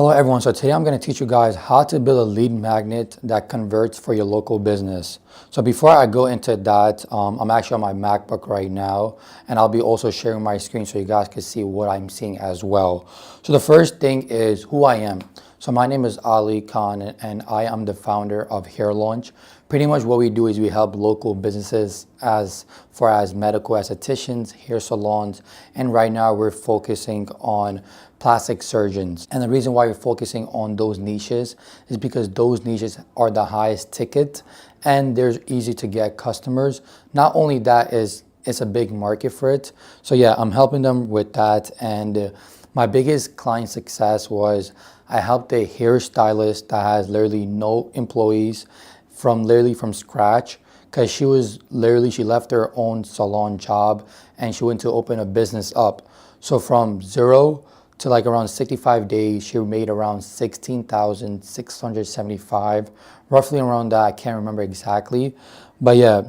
Hello everyone, so today I'm going to teach you guys how to build a lead magnet that converts for your local business. So before I go into that, I'm actually on my MacBook right now, and I'll be also sharing my screen so you guys can see what I'm seeing as well. So the first thing is who I am. So my name is Ali Khan and I am the founder of Hair Launch. Pretty much what we do is we help local businesses as far as medical estheticians, hair salons, and right now we're focusing on plastic surgeons. And the reason why we're focusing on those niches is because those niches are the highest ticket and they're easy to get customers. Not only that, is it's a big market for it. So yeah, I'm helping them with that. And my biggest client success was I helped a hairstylist that has literally no employees from scratch, because she left her own salon job and she went to open a business up. So from zero to like around 65 days, she made around 16,675, roughly around that. I can't remember exactly, but yeah.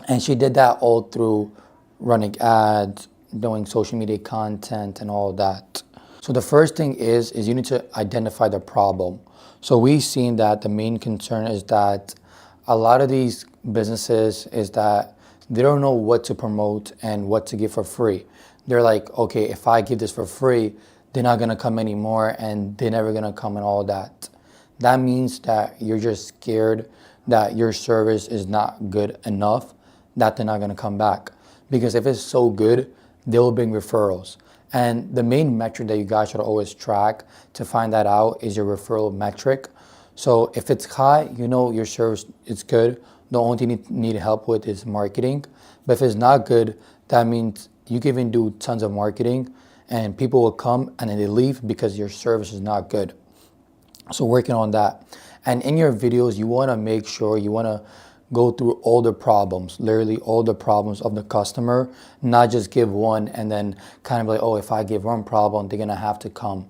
And she did that all through running ads, doing social media content and all that. So the first thing is you need to identify the problem. So we've seen that the main concern is that a lot of these businesses is that they don't know what to promote and what to give for free. They're like, okay, if I give this for free, they're not gonna come anymore and they're never gonna come and all that. That means that you're just scared that your service is not good enough, that they're not gonna come back. Because if it's so good, they'll bring referrals. And the main metric that you guys should always track to find that out is your referral metric. So if it's high, you know your service is good. The only thing you need help with is marketing. But if it's not good, that means you can even do tons of marketing and people will come and then they leave because your service is not good. So working on that. And in your videos, you want to make sure you want to go through all the problems, literally all the problems of the customer, not just give one and then kind of like, oh, if I give one problem, they're going to have to come.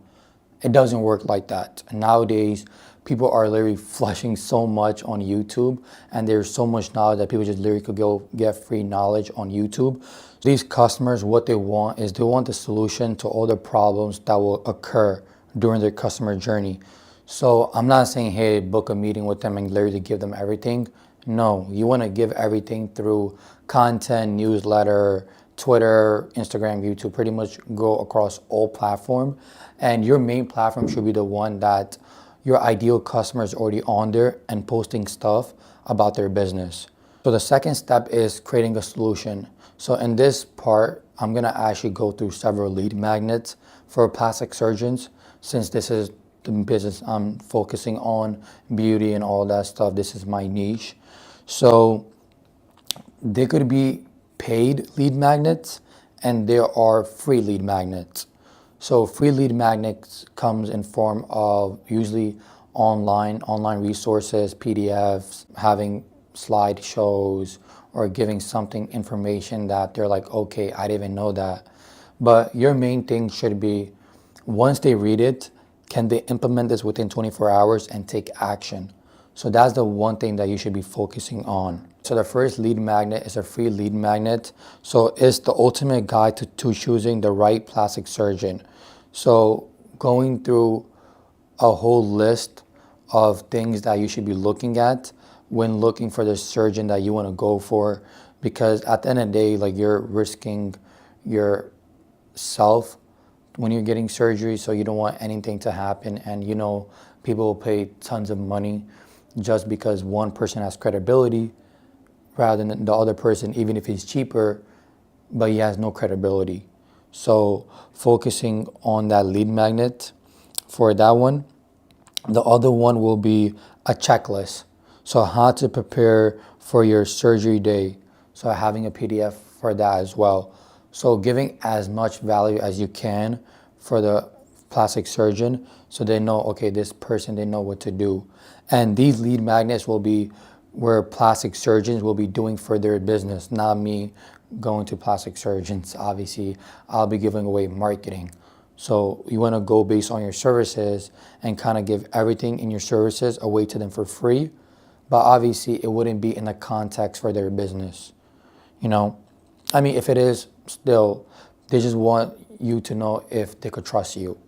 It doesn't work like that. Nowadays, people are literally flushing so much on YouTube, and there's so much knowledge that people just literally could go get free knowledge on YouTube. So these customers, what they want is they want the solution to all the problems that will occur during their customer journey. So I'm not saying, hey, book a meeting with them and literally give them everything. No, you want to give everything through content, newsletter, Twitter, Instagram, YouTube, pretty much go across all platforms. And your main platform should be the one that your ideal customer is already on there and posting stuff about their business. So the second step is creating a solution. So in this part, I'm going to actually go through several lead magnets for plastic surgeons, since this is the business I'm focusing on, beauty and all that stuff. This is my niche. So there could be paid lead magnets and there are free lead magnets. So free lead magnets comes in form of usually online resources, PDFs, having slideshows, or giving something information that they're like, okay, I didn't even know that. But your main thing should be, once they read it, can they implement this within 24 hours and take action? So that's the one thing that you should be focusing on. So the first lead magnet is a free lead magnet. So it's the ultimate guide to choosing the right plastic surgeon. So going through a whole list of things that you should be looking at when looking for the surgeon that you want to go for, because at the end of the day, like, you're risking yourself when you're getting surgery, so you don't want anything to happen. And you know, people will pay tons of money just because one person has credibility rather than the other person, even if he's cheaper, but he has no credibility. So focusing on that lead magnet for that one. The other one will be a checklist. So how to prepare for your surgery day. So having a PDF for that as well. So giving as much value as you can for the plastic surgeon, so they know, okay, this person, they know what to do. And these lead magnets will be where plastic surgeons will be doing for their business, not me going to plastic surgeons. Obviously, I'll be giving away marketing. So you want to go based on your services and kind of give everything in your services away to them for free. But obviously, it wouldn't be in the context for their business. You know, I mean, if it is, still, they just want you to know if they could trust you.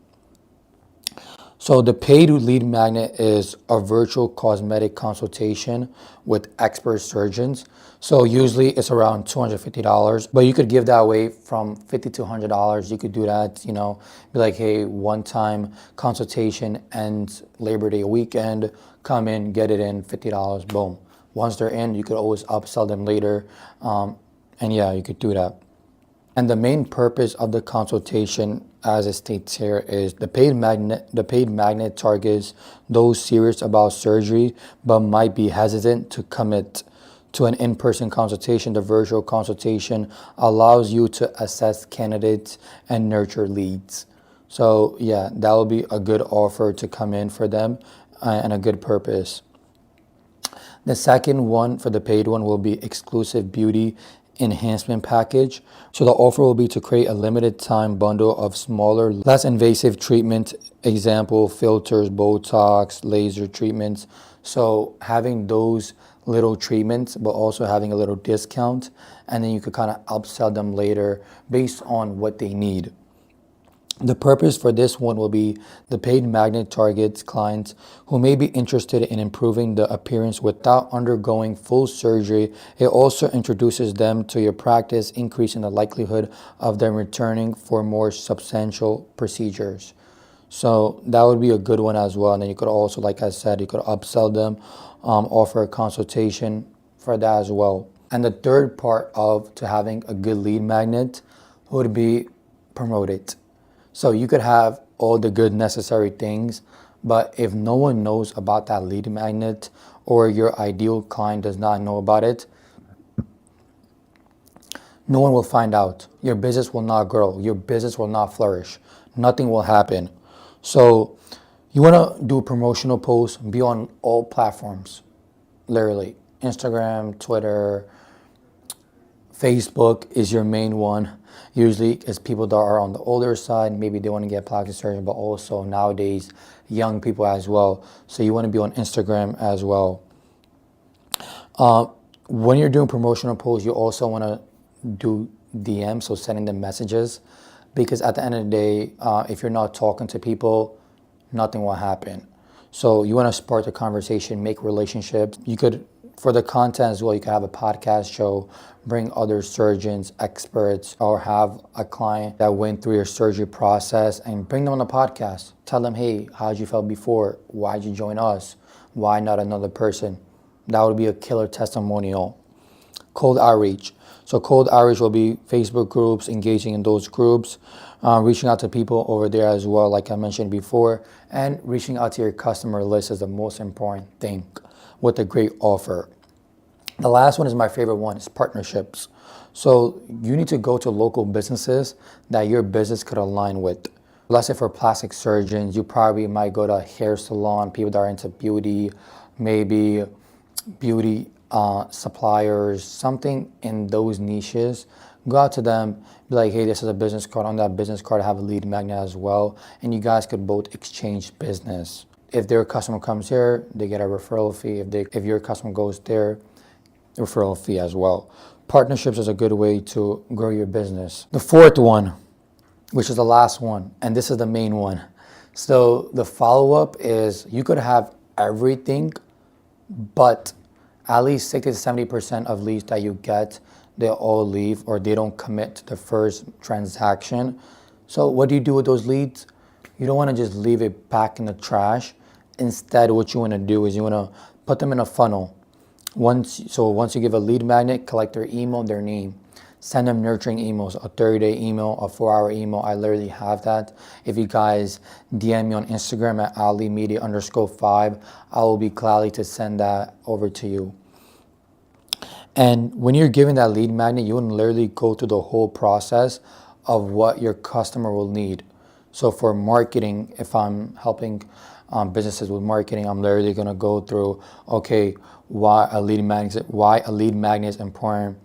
So the paid lead magnet is a virtual cosmetic consultation with expert surgeons. So usually it's around $250, but you could give that away from $50 to $100. You could do that, be like, hey, one time consultation ends Labor Day weekend, come in, get it in, $50, boom. Once they're in, you could always upsell them later. And yeah, you could do that. And the main purpose of the consultation, as it states here, is the paid magnet. The paid magnet targets those serious about surgery but might be hesitant to commit to an in-person consultation. The virtual consultation allows you to assess candidates and nurture leads. So yeah, that will be a good offer to come in for them and a good purpose. The second one for the paid one will be exclusive beauty enhancement package. So the offer will be to create a limited time bundle of smaller, less invasive treatment, example, filters, Botox, laser treatments. So having those little treatments, but also having a little discount, and then you could kind of upsell them later based on what they need. The purpose for this one will be the paid magnet targets clients who may be interested in improving the appearance without undergoing full surgery. It also introduces them to your practice, increasing the likelihood of them returning for more substantial procedures. So that would be a good one as well. And then you could also, like I said, you could upsell them, offer a consultation for that as well. And the third part of to having a good lead magnet would be promote it. So you could have all the good necessary things, but if no one knows about that lead magnet or your ideal client does not know about it, no one will find out. Your business will not grow. Your business will not flourish. Nothing will happen. So you want to do promotional posts, be on all platforms, literally. Instagram, Twitter, Facebook is your main one. Usually it's people that are on the older side, maybe they want to get plastic surgery, but also nowadays young people as well. So you want to be on Instagram as well. When you're doing promotional posts, you also want to do DM, so sending them messages, because at the end of the day, if you're not talking to people, nothing will happen. So you want to spark the conversation, make relationships. You could, for the content as well, you could have a podcast show, bring other surgeons, experts, or have a client that went through your surgery process and bring them on the podcast. Tell them, hey, how'd you feel before? Why'd you join us? Why not another person? That would be a killer testimonial. Cold outreach. So cold outreach will be Facebook groups, engaging in those groups, reaching out to people over there as well, like I mentioned before, and reaching out to your customer list is the most important thing with a great offer. The last one is my favorite one, is partnerships. So you need to go to local businesses that your business could align with. Let's say for plastic surgeons, you probably might go to a hair salon, people that are into beauty, maybe beauty suppliers, something in those niches. Go out to them, be like, hey, this is a business card. On that business card, I have a lead magnet as well. And you guys could both exchange business. If their customer comes here, they get a referral fee. If your customer goes there, referral fee as well. Partnerships is a good way to grow your business. The fourth one, which is the last one, and this is the main one. So the follow-up is you could have everything, but at least 60 to 70% of leads that you get, they all leave or they don't commit to the first transaction. So what do you do with those leads? You don't want to just leave it back in the trash. Instead, what you want to do is you want to put them in a funnel. Once you give a lead magnet, collect their email, their name. Send them nurturing emails, a 30-day email, a 4-hour email. I literally have that. If you guys DM me on Instagram at alimedia_5, I will be gladly to send that over to you. And when you're giving that lead magnet, you want to literally go through the whole process of what your customer will need. So for marketing, if I'm helping businesses with marketing, I'm literally going to go through, okay, why a lead magnet is important,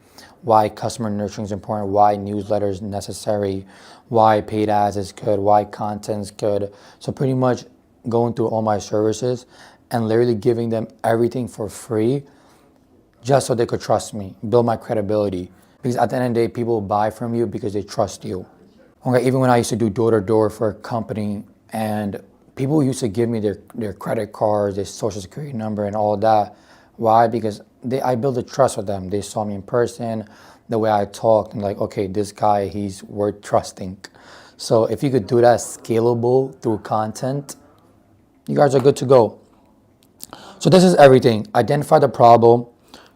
why customer nurturing is important, why newsletter is necessary, why paid ads is good, why content is good. So pretty much going through all my services and literally giving them everything for free just so they could trust me, build my credibility. Because at the end of the day, people buy from you because they trust you. Okay, even when I used to do door-to-door for a company and people used to give me their credit cards, their social security number, and all that. Why? Because I built a trust with them. They saw me in person, the way I talked, and like, okay, this guy, he's worth trusting. So if you could do that scalable through content, you guys are good to go. So this is everything. Identify the problem,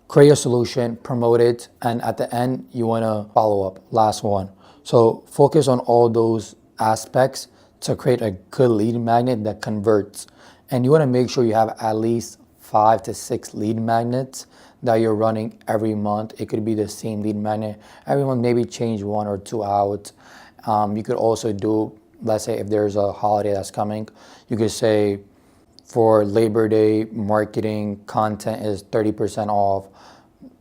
create a solution, promote it, and at the end, you want to follow up. Last one. So focus on all those aspects to create a good lead magnet that converts. And you want to make sure you have at least 5 to 6 lead magnets that you're running every month. It could be the same lead magnet every month, maybe change 1 or 2 out. You could also do, let's say if there's a holiday that's coming, you could say, for Labor Day, marketing content is 30% off.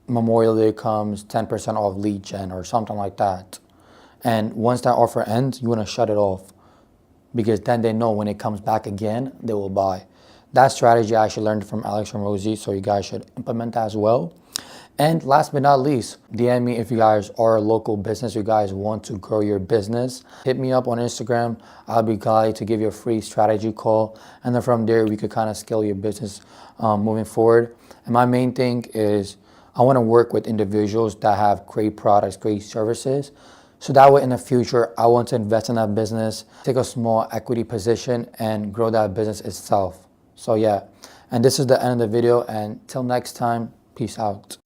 Memorial Day comes, 10% off lead gen or something like that. And once that offer ends, you want to shut it off, because then they know when it comes back again, they will buy. That strategy I actually learned from Alex Hormozi, so you guys should implement that as well. And last but not least, DM me if you guys are a local business, you guys want to grow your business. Hit me up on Instagram. I'll be glad to give you a free strategy call. And then from there, we could kind of scale your business moving forward. And my main thing is I want to work with individuals that have great products, great services. So that way in the future, I want to invest in that business, take a small equity position and grow that business itself. So yeah, and this is the end of the video, and till next time, peace out.